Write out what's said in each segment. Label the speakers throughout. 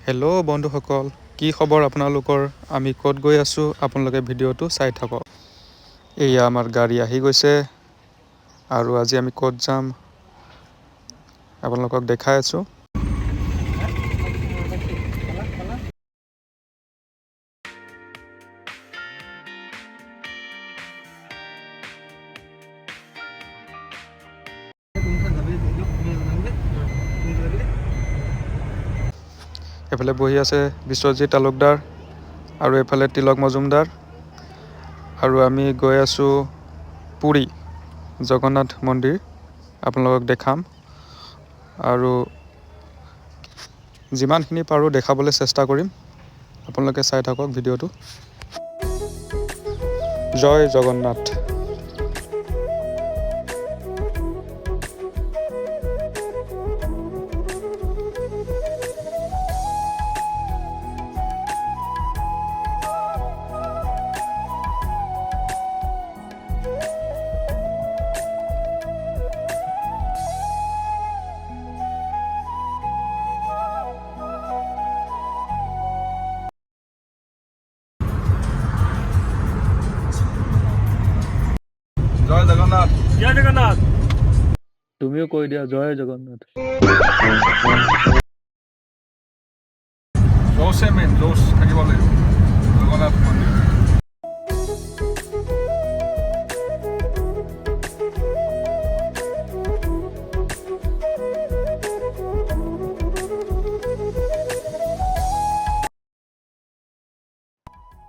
Speaker 1: Hello' বন্ধুসকল, কি খবৰ আপোনালোকৰ? আমি ক'ত গৈ আছোঁ আপোনালোকে ভিডিঅ'টো চাই থাকক। এয়া আমাৰ গাড়ী আহি গৈছে আৰু আজি আমি ক'ত যাম আপোনালোকক দেখাই আছোঁ। এফালে বহি আছে বিশ্বজিৎ তালুকদাৰ আৰু এফালে তিলক মজুমদাৰ আৰু আমি গৈ আছোঁ পুৰী জগন্নাথ মন্দিৰ আপোনালোকক দেখাম আৰু যিমানখিনি পাৰোঁ দেখাবলৈ চেষ্টা কৰিম। আপোনালোকে চাই থাকক ভিডিঅ'টো। জয় জগন্নাথ। জয় জগন্নাথ।
Speaker 2: জয় জগন্নাথ।
Speaker 1: তুমিও কৈ দিয়া জয় জগন্নাথ।
Speaker 2: জোশে মেইন জোশ থাকিব লাগিব জগন্নাথ মন্দিৰ।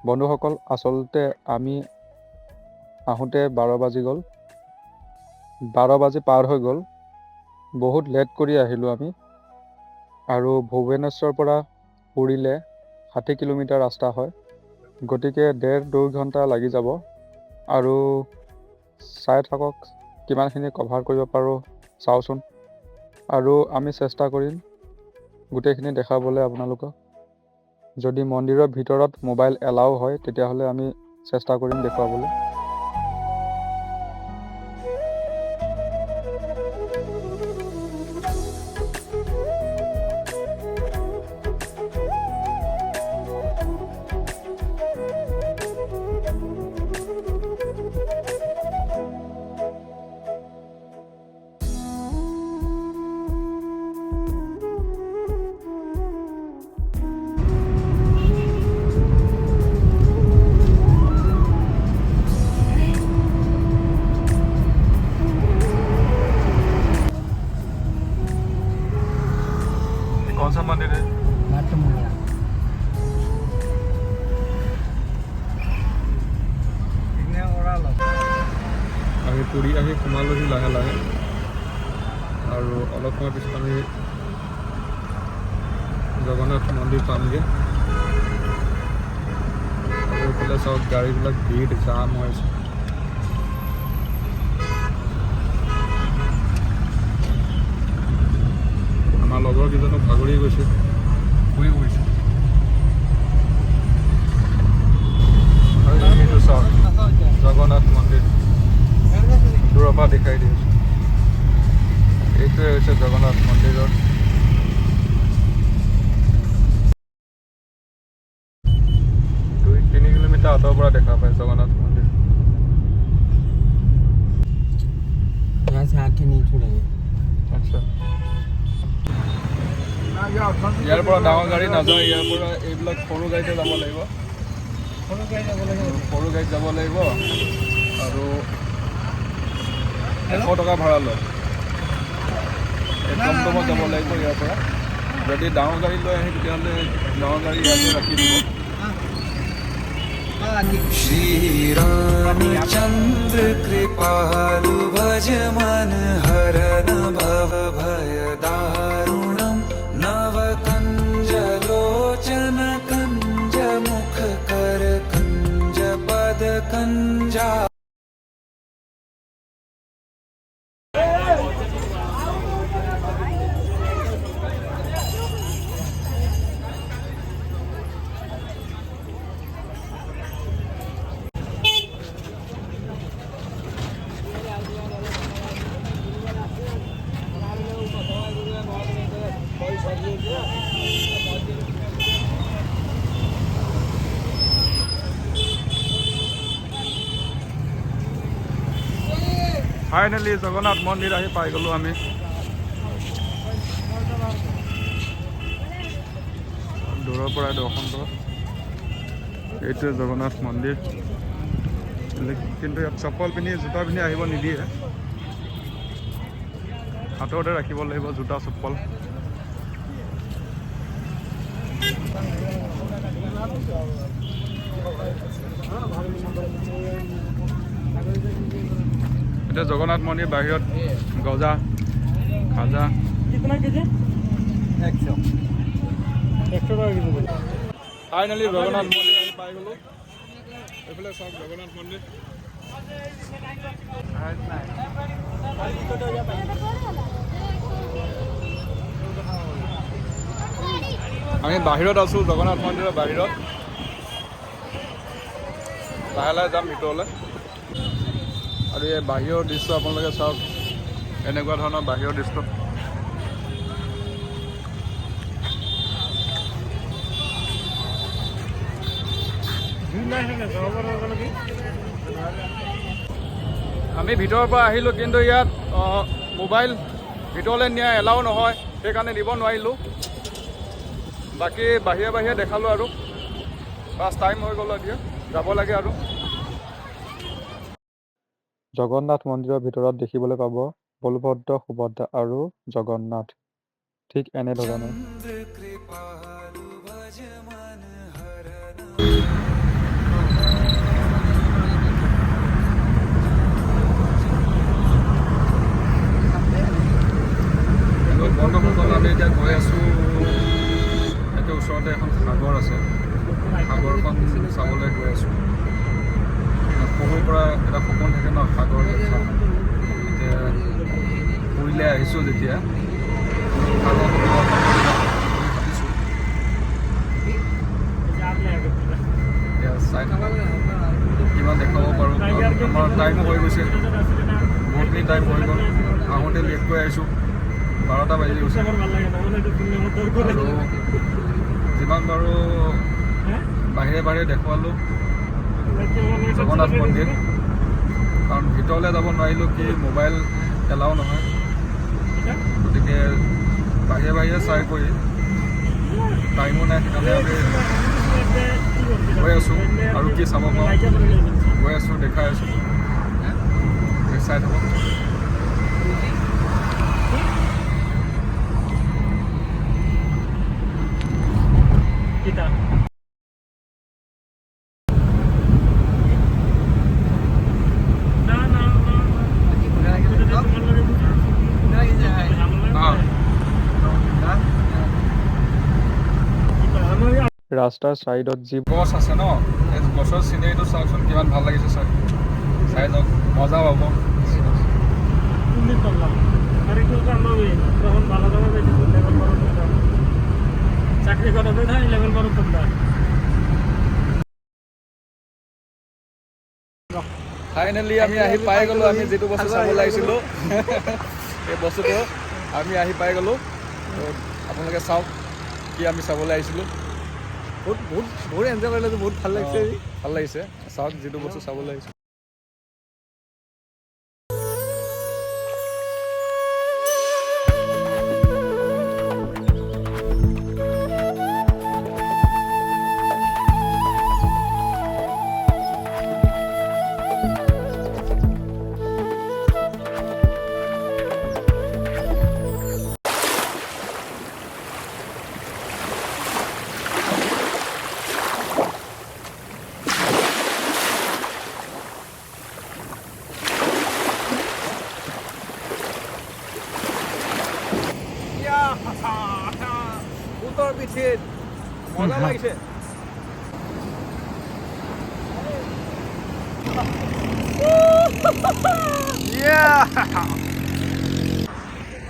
Speaker 1: বন্ধুসকল, আচলতে আমি আহোঁতে 12 বাজি গ'ল। 12 বাজি পাৰ হৈ গ'ল। বহুত লেট কৰি আহিলোঁ আমি আৰু ভুৱনেশ্বৰৰ পৰা পুৰীলে 60 কিলোমিটাৰ ৰাস্তা হয়, গতিকে 1.5-2 ঘণ্টা লাগি যাব আৰু চাই থাকক কিমানখিনি কভাৰ কৰিব পাৰোঁ চাওঁচোন। আৰু আমি চেষ্টা কৰিম গোটেইখিনি দেখাবলৈ আপোনালোকক। যদি মন্দিৰৰ ভিতৰত মোবাইল এলাও হয় তেতিয়াহ'লে আমি চেষ্টা কৰিম দেখুৱাবলৈ।
Speaker 2: कौन सा मंदिर है? আমি পুৰী আহি সোমালোহি লাহে লাহে আৰু অলপ সময় পিছত আমি জগন্নাথ মন্দিৰ পামগৈ। আৰু এইফালে চাওক গাড়ীবিলাক ভিৰ জাম হৈ আছে। আমাৰ লগৰ কেইজনো ভাগৰি গৈছে, শুই গৈছে। আৰু এইটো চাওক জগন্নাথ মন্দিৰ দূৰৰ পৰা দেখাই দি আছোঁ। এইটোৱে হৈছে জগন্নাথ মন্দিৰৰ 2-3 কিলোমিটাৰ আঁতৰৰ পৰা দেখা পায় জগন্নাথ মন্দিৰ। আচ্ছা, ইয়াৰ পৰা ডাঙৰ গাড়ী নাযায়, ইয়াৰ পৰা এইবিলাক সৰু গাড়ীতে যাব লাগিব। সৰু গাড়ীত যাব লাগিব আৰু 100 টকা ভাড়া লয়। টমটমত যাব লাগিব ইয়াৰ পৰা। যদি ডাঙৰ গাড়ী লৈ আহে তেতিয়াহ'লে ডাঙৰ গাড়ী ইয়াতে ৰাখি দিব।
Speaker 3: श्रीरामचंद्र कृपालु भज मन हरन भव भय दारुणम नव कंज लोचन कंज मुख कर कंज पद कंजा।
Speaker 2: ফাইনেলি জগন্নাথ মন্দিৰ আহি পাই গ'লোঁ আমি। দূৰৰ পৰাই দৰ্শন কৰোঁ। এইটোৱে জগন্নাথ মন্দিৰ, কিন্তু ইয়াত চপ্পল পিন্ধি জোতা পিন্ধি আহিব নিদিয়ে, হাততে ৰাখিব লাগিব জোতা চপ্পল। এতিয়া জগন্নাথ মন্দিৰ বাহিৰত গজা খাজা ফাইনেলি জগন্নাথ মন্দিৰ আহি পাই গ'লোঁ। এইফালে চাওক জগন্নাথ মন্দিৰ। আমি বাহিৰত আছোঁ, জগন্নাথ মন্দিৰৰ বাহিৰত। লাহে লাহে যাম ভিতৰলৈ। আৰু এই বাহিৰৰ দৃশ্য আপোনালোকে চাওক, এনেকুৱা ধৰণৰ বাহিৰৰ দৃশ্য। আমি ভিতৰৰ পৰা আহিলোঁ, কিন্তু ইয়াত মোবাইল ভিতৰলৈ নিয়া এলাও নহয়, সেইকাৰণে নিব নোৱাৰিলোঁ। বাকী বাহিৰে বাহিৰে দেখালোঁ আৰু বাছ টাইম হৈ গ'ল, এতিয়া যাব লাগে আৰু।
Speaker 1: জগন্নাথ মন্দিৰৰ ভিতৰত দেখিবলৈ পাব বলভদ্ৰ, সুভদ্ৰা আৰু জগন্নাথ, ঠিক এনেধৰণে।
Speaker 3: चंद्र कृपालु भज मन हरन
Speaker 2: বন্ধুসকল, আমি এতিয়া গৈ আছোঁ, এতিয়া ওচৰতে এখন সাগৰ আছে, সাগৰখন চাবলৈ গৈ আছোঁ। সৰুৰ পৰা এটা সপোন থাকে ন, সাগৰ দেখা। এতিয়া ফুৰিলে আহিছোঁ যেতিয়া, সাগৰখন ভাবিছোঁ এতিয়া চাই থাকা কিমান দেখাব পাৰোঁ। আমাৰ টাইম হৈ গৈছে, বহুতখিনি টাইম হৈ গ'ল। আহোঁতে লেট কৰি আহিছোঁ, 12টা বাজি গৈছে। আৰু যিমান পাৰোঁ বাহিৰে বাহিৰে দেখুৱালোঁ জগন্নাথ মন্দিৰ, কাৰণ ভিতৰলৈ যাব নোৱাৰিলোঁ, কি মোবাইল এলাও নহয়। গতিকে বাহিৰে বাহিৰে চাই কৰি টাইমো নাই, সেইকাৰণে আমি গৈ আছোঁ। আৰু কি চাব পাৰোঁ গৈ আছোঁ, দেখাই আছোঁ, চাই থাকক।
Speaker 1: ৰাস্তাৰ ছাইডত যি
Speaker 2: গছ আছে ন, এই গছৰ চিনেৰীটো চাওকচোন, কিমান ভাল লাগিছে চাই যাওক, মজা পাব। ফাইনেলি আমি আহি পাই গ'লোঁ, আমি যিটো বস্তু চাবলৈ আহিছিলোঁ এই বস্তুটো আমি আহি পাই গ'লোঁ। আপোনালোকে চাওক কি আমি চাবলৈ আহিছিলোঁ।
Speaker 4: বহুত এনজয় কৰিলোঁ, বহুত ভাল লাগিছে।
Speaker 2: ভাল লাগিছে, চাওক যিটো বস্তু চাবলৈ আহিছোঁ। উত্তৰ পিঠিত মজা লাগিছে।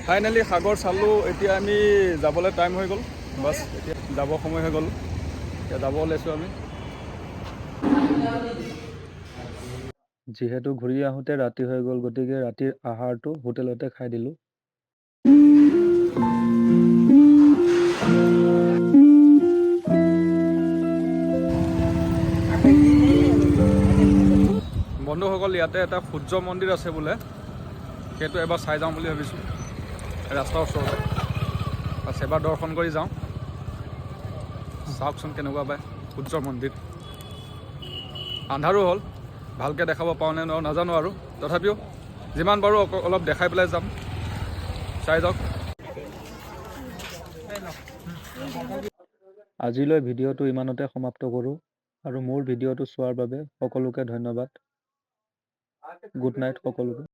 Speaker 2: ফাইনেলি সাগৰ চালোঁ, এতিয়া আমি যাবলৈ টাইম হৈ গ'ল, বাছ এতিয়া যাব সময় হৈ গ'ল, এতিয়া যাব ওলাইছোঁ আমি।
Speaker 1: যিহেতু ঘূৰি আহোঁতে ৰাতি হৈ গ'ল, গতিকে ৰাতিৰ আহাৰটো হোটেলতে খাই দিলোঁ।
Speaker 2: বন্ধুসকল, ইয়াতে এটা সূৰ্য মন্দিৰ আছে বোলে, সেইটো এবাৰ চাই যাওঁ বুলি ভাবিছোঁ ৰাস্তাৰ ওচৰতে। বাছ এবাৰ দৰ্শন কৰি যাওঁ, চাওকচোন কেনেকুৱা পায় সূৰ্য মন্দিৰ। আন্ধাৰো হ'ল, ভালকৈ দেখাব পাওঁ নে নোৱাৰোঁ নাজানো আৰু, তথাপিও যিমান পাৰোঁ অলপ দেখাই পেলাই যাম, চাই যাওক।
Speaker 1: আজিলৈ ভিডিঅ'টো ইমানতে সমাপ্ত কৰোঁ আৰু মোৰ ভিডিঅ'টো চোৱাৰ বাবে সকলোকে ধন্যবাদ। গুড নাইট সকলোকে।